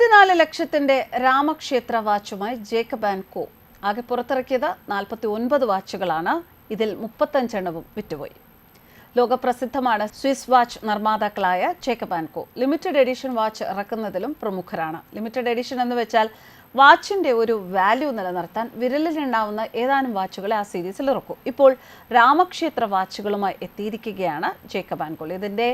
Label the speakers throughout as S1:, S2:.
S1: 34 ലക്ഷത്തിന്റെ രാമക്ഷേത്ര വാച്ചുമായി Jacob and കോ. ആകെ പുറത്തിറക്കിയത് 49 വാച്ചുകളാണ്. ഇതിൽ 35 എണ്ണവും വിറ്റുപോയി. ലോകപ്രസിദ്ധമാണ് സ്വിസ് വാച്ച് നിർമ്മാതാക്കളായ Jacob and co. Limited edition watch ഇറക്കുന്നതിലും പ്രമുഖരാണ്. ലിമിറ്റഡ് എഡിഷൻ എന്ന് വെച്ചാൽ വാച്ചിന്റെ ഒരു വാല്യൂ നിലനിർത്താൻ വിരലിലുണ്ടാവുന്ന ഏതാനും വാച്ചുകളെ ആ സീരീസിൽ ഇറക്കും. ഇപ്പോൾ രാമക്ഷേത്ര വാച്ചുകളുമായി എത്തിയിരിക്കുകയാണ് ജേക്കബ് ആൻഡ് കോ. ഇതിന്റെ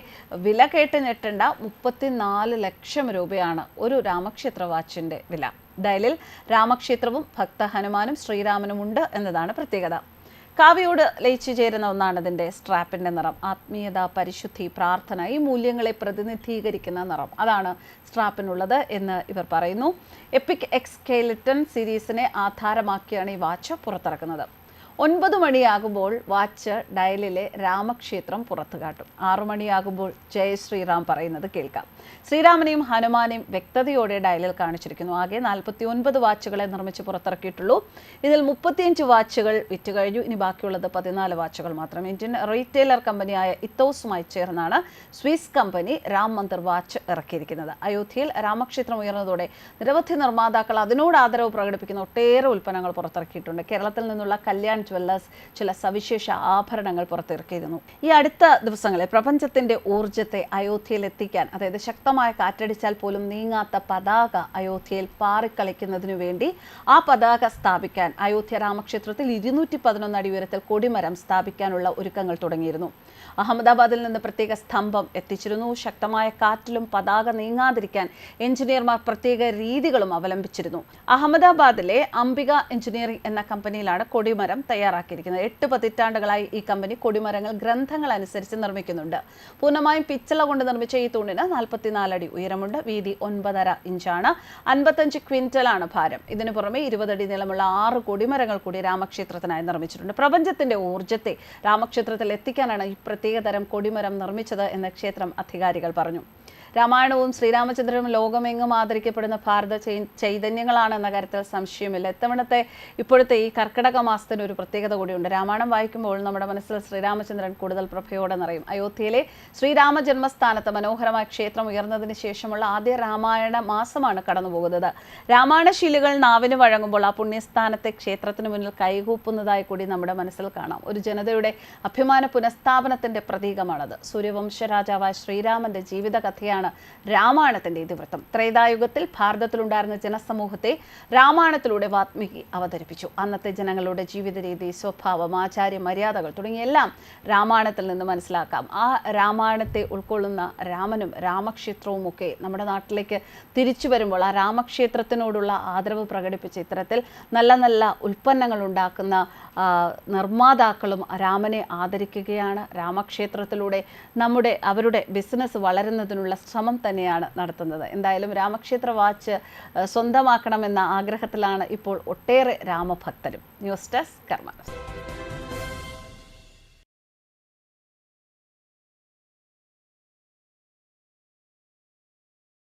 S1: വില കേട്ട് ഞെട്ടേണ്ട 34 ലക്ഷം രൂപയാണ് ഒരു രാമക്ഷേത്ര വാച്ചിന്റെ വില. ഡയലിൽ രാമക്ഷേത്രവും ഭക്ത ഹനുമാനും ശ്രീരാമനും ഉണ്ട് എന്നതാണ് പ്രത്യേകത. കാവ്യയോട് ലയിച്ചു ചേരുന്ന ഒന്നാണ് ഇതിൻ്റെ സ്ട്രാപ്പിൻ്റെ നിറം. ആത്മീയത, പരിശുദ്ധി, പ്രാർത്ഥന, ഈ മൂല്യങ്ങളെ പ്രതിനിധീകരിക്കുന്ന നിറം അതാണ് സ്ട്രാപ്പിനുള്ളത് എന്ന് ഇവർ പറയുന്നു. എപ്പിക് എക്സ്കെലിറ്റൺ സീരീസിനെ ആധാരമാക്കിയാണ് ഈ വാച്ച് പുറത്തിറക്കുന്നത്. 9 മണിയാകുമ്പോൾ വാച്ച് ഡയലിലെ രാമക്ഷേത്രം പുറത്തു കാട്ടും. 6 മണിയാകുമ്പോൾ ജയ ശ്രീറാം പറയുന്നത് കേൾക്കാം. ശ്രീരാമനെയും ഹനുമാനെയും വ്യക്തതയോടെ ഡയലിൽ കാണിച്ചിരിക്കുന്നു. ആകെ 49 വാച്ചുകളെ നിർമ്മിച്ച് പുറത്തിറക്കിയിട്ടുള്ളൂ. ഇതിൽ 35 വാച്ചുകൾ വിറ്റ് കഴിഞ്ഞു. ഇനി ബാക്കിയുള്ളത് 14 വാച്ചുകൾ മാത്രം. ഇന്ത്യൻ റീറ്റെയിലർ കമ്പനിയായ ഇത്തോസുമായി ചേർന്നാണ് Swiss company Ram Mandir watch ഇറക്കിയിരിക്കുന്നത്. അയോധ്യയിൽ രാമക്ഷേത്രം ഉയർന്നതോടെ നിരവധി നിർമ്മാതാക്കൾ അതിനോട് ആദരവ് പ്രകടിപ്പിക്കുന്ന ഒട്ടേറെ ഉൽപ്പന്നങ്ങൾ പുറത്തിറക്കിയിട്ടുണ്ട്. കേരളത്തിൽ നിന്നുള്ള കല്യാൺ ജ്വല്ലേഴ്സ് ചില സവിശേഷ ആഭരണങ്ങൾ പുറത്തിറക്കിയിരുന്നു. ഈ അടുത്ത ദിവസങ്ങളിൽ പ്രപഞ്ചത്തിന്റെ ഊർജ്ജത്തെ അയോധ്യയിൽ എത്തിക്കാൻ, അതായത് ശക്തമായ കാറ്റടിച്ചാൽ പോലും നീങ്ങാത്ത പതാക അയോധ്യയിൽ പാറിക്കളിക്കുന്നതിനു വേണ്ടി ആ പതാക സ്ഥാപിക്കാൻ അയോധ്യ രാമക്ഷേത്രത്തിൽ 211 അടി ഉയരത്തിൽ കൊടിമരം സ്ഥാപിക്കാനുള്ള ഒരുക്കങ്ങൾ തുടങ്ങിയിരുന്നു. അഹമ്മദാബാദിൽ നിന്ന് പ്രത്യേക സ്തംഭം എത്തിച്ചിരുന്നു. ശക്തമായ കാറ്റിലും പതാക നീങ്ങാതിരിക്കാൻ എഞ്ചിനീയർമാർ പ്രത്യേക രീതികളും അവലംബിച്ചിരുന്നു. അഹമ്മദാബാദിലെ അംബിക എഞ്ചിനീയറിംഗ് എന്ന കമ്പനിയിലാണ് കൊടിമരം തയ്യാറാക്കിയിരിക്കുന്നത്. 8 പതിറ്റാണ്ടുകളായി ഈ കമ്പനി കൊടിമരങ്ങൾ ഗ്രന്ഥങ്ങൾ അനുസരിച്ച് നിർമ്മിക്കുന്നുണ്ട്. പൂർണ്ണമായും പിച്ചള കൊണ്ട് നിർമ്മിച്ച ഈ തൂണിന് 44 അടി ഉയരമുണ്ട്. വീതി 9.5 ഇഞ്ചാണ്. 55 ക്വിന്റലാണ് ഭാരം. ഇതിനു പുറമെ 20 അടി നീളമുള്ള 6 കൊടിമരങ്ങൾ കൂടി രാമക്ഷേത്രത്തിനായി നിർമ്മിച്ചിട്ടുണ്ട്. പ്രപഞ്ചത്തിന്റെ ഊർജ്ജത്തെ രാമക്ഷേത്രത്തിൽ എത്തിക്കാനാണ് ഈ പ്രത്യേകതരം കൊടിമരം നിർമ്മിച്ചത് എന്ന് ക്ഷേത്രം അധികാരികൾ പറഞ്ഞു. രാമായണവും ശ്രീരാമചന്ദ്രനും ലോകമെങ്ങും ആദരിക്കപ്പെടുന്ന ഭാരത ചൈതന്യങ്ങളാണ് എന്ന കാര്യത്തിൽ സംശയമില്ല. ഇപ്പോഴത്തെ ഈ കർക്കിടക മാസത്തിന് ഒരു പ്രത്യേകത കൂടിയുണ്ട്. രാമായണം വായിക്കുമ്പോൾ നമ്മുടെ മനസ്സിൽ ശ്രീരാമചന്ദ്രൻ കൂടുതൽ പ്രഭയോടെ നിറയും. അയോധ്യയിലെ ശ്രീരാമ ജന്മസ്ഥാനത്ത് മനോഹരമായ ക്ഷേത്രം ഉയർന്നതിന് ശേഷമുള്ള ആദ്യ രാമായണ മാസമാണ് കടന്നുപോകുന്നത്. രാമായണശീലികൾ നാവിന് വഴങ്ങുമ്പോൾ ആ പുണ്യസ്ഥാനത്തെ ക്ഷേത്രത്തിന് മുന്നിൽ കൈകൂപ്പുന്നതായി കൂടി നമ്മുടെ മനസ്സിൽ കാണാം. ഒരു ജനതയുടെ അഭിമാന പുനഃസ്ഥാപനത്തിന്റെ പ്രതീകമാണത്. സൂര്യവംശ രാജാവായ ശ്രീരാമന്റെ ജീവിതകഥയാണ് രാമായണത്തിന്റെ ഇതിവൃത്തം. ത്രേതായുഗത്തിൽ ഭാരതത്തിലുണ്ടായിരുന്ന ജനസമൂഹത്തെ രാമായണത്തിലൂടെ വാത്മീകി അവതരിപ്പിച്ചു. അന്നത്തെ ജനങ്ങളുടെ ജീവിത രീതി, സ്വഭാവം, ആചാര്യ മര്യാദകൾ തുടങ്ങിയെല്ലാം രാമായണത്തിൽ നിന്ന് മനസ്സിലാക്കാം. ആ രാമായണത്തെ ഉൾക്കൊള്ളുന്ന രാമനും രാമക്ഷേത്രവും ഒക്കെ നമ്മുടെ നാട്ടിലേക്ക് തിരിച്ചു വരുമ്പോൾ ആ രാമക്ഷേത്രത്തിനോടുള്ള ആദരവ് പ്രകടിപ്പിച്ച് ഇത്തരത്തിൽ നല്ല നല്ല ഉൽപ്പന്നങ്ങൾ ഉണ്ടാക്കുന്ന നിർമ്മാതാക്കളും രാമനെ ആദരിക്കുകയാണ്. രാമക്ഷേത്രത്തിലൂടെ അവരുടെ ബിസിനസ് വളരുന്നതിനുള്ള ശ്രമം തന്നെയാണ് നടത്തുന്നത്. എന്തായാലും രാമക്ഷേത്ര വാച്ച് സ്വന്തമാക്കണമെന്ന ആഗ്രഹത്തിലാണ് ഇപ്പോൾ ഒട്ടേറെ രാമഭക്തരും. ന്യൂസ് ഡെസ്ക് കർമ്മ.